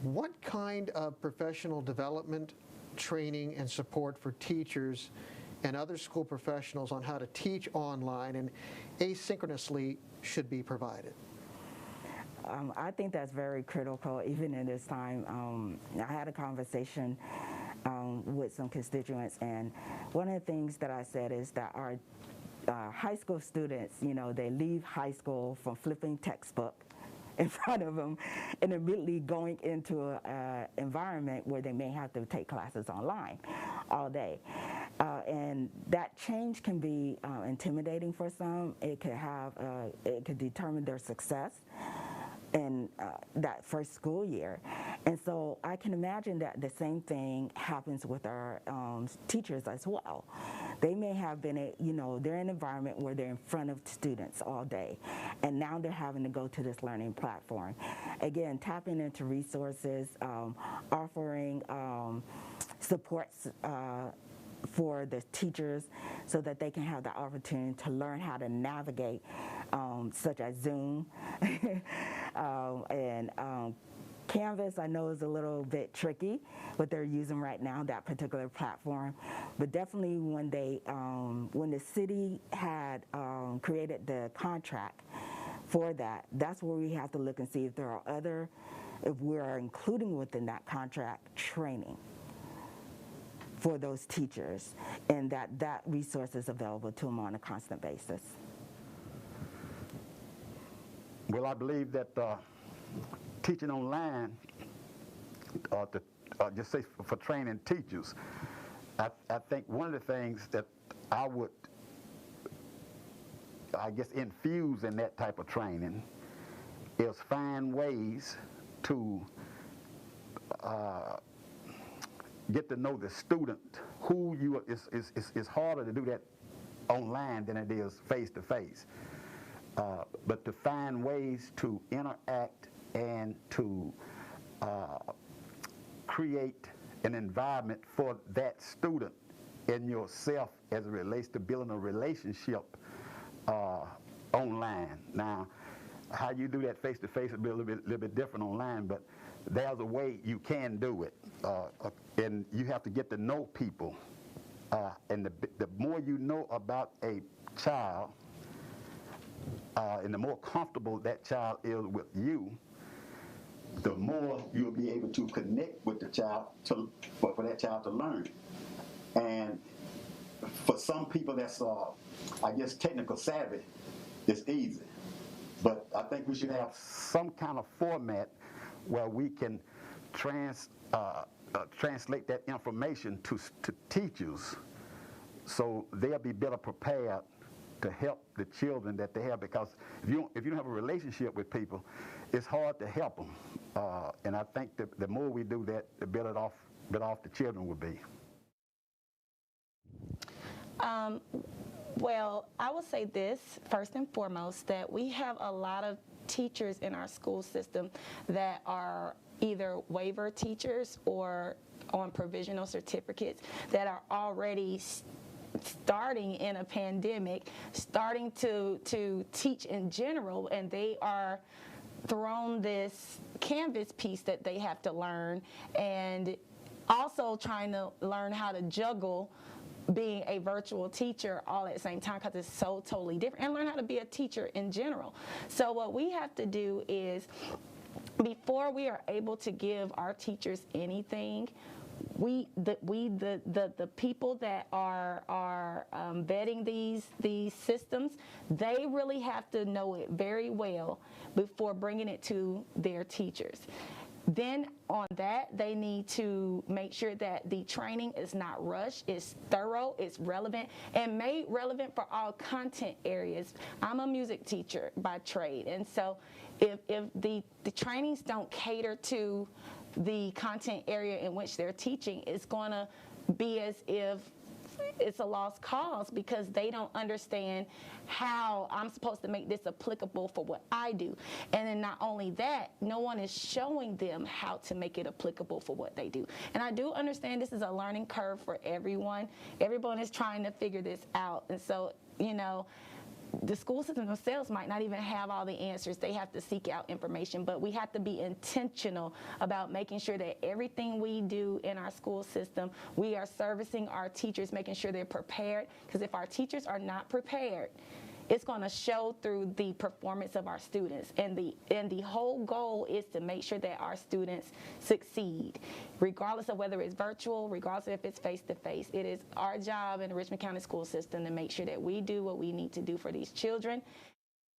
what kind of professional development, training, and support for teachers and other school professionals on how to teach online and asynchronously should be provided? I think that's very critical, even in this time. I had a conversation with some constituents, and one of the things that I said is that our high school students, they leave high school from flipping textbook in front of them and immediately going into an environment where they may have to take classes online all day. And that change can be intimidating for some. It could determine their success in that first school year. And so I can imagine that the same thing happens with our teachers as well. They may have been, they're in an environment where they're in front of students all day, and now they're having to go to this learning platform. Again, tapping into resources, offering supports for the teachers so that they can have the opportunity to learn how to navigate, such as Zoom and Canvas. I know is a little bit tricky, what they're using right now, that particular platform. But definitely when the city had created the contract for that, that's where we have to look and see if there are if we are including within that contract training for those teachers, and that resource is available to them on a constant basis. Well, I believe that teaching online, just say for training teachers, I think one of the things that I would, infuse in that type of training is find ways to get to know the student. It's harder to do that online than it is face to face. But to find ways to interact and to create an environment for that student in yourself as it relates to building a relationship online. Now, how you do that face to face will be a little bit different online, but there's a way you can do it, and you have to get to know people. And the more you know about a child, and the more comfortable that child is with you, the more you'll be able to connect with the child for that child to learn. And for some people that's, technical savvy, it's easy. But I think we should have some kind of format where we can translate that information to teachers so they'll be better prepared to help the children that they have, because if you don't have a relationship with people, it's hard to help them. And I think that the more we do that, the better off the children will be. Well, I will say this, first and foremost, that we have a lot of teachers in our school system that are either waiver teachers or on provisional certificates that are already starting in a pandemic, starting to teach in general, and they are thrown this Canvas piece that they have to learn, and also trying to learn how to juggle being a virtual teacher all at the same time, because it's so totally different, and learn how to be a teacher in general. So what we have to do is, before we are able to give our teachers anything, the people that are vetting these systems, they really have to know it very well before bringing it to their teachers. Then on that, they need to make sure that the training is not rushed, it's thorough, it's relevant, and made relevant for all content areas. I'm a music teacher by trade, and so if the trainings don't cater to the content area in which they're teaching, it's going to be as if it's a lost cause, because they don't understand how I'm supposed to make this applicable for what I do. And then not only that, no one is showing them how to make it applicable for what they do. And I do understand this is a learning curve for everyone. Everyone is trying to figure this out. And so, the school system themselves might not even have all the answers. They have to seek out information, but we have to be intentional about making sure that everything we do in our school system, we are servicing our teachers, making sure they're prepared, because if our teachers are not prepared, it's going to show through the performance of our students. And the whole goal is to make sure that our students succeed, regardless of whether it's virtual, regardless of if it's face-to-face. It is our job in the Richmond County school system to make sure that we do what we need to do for these children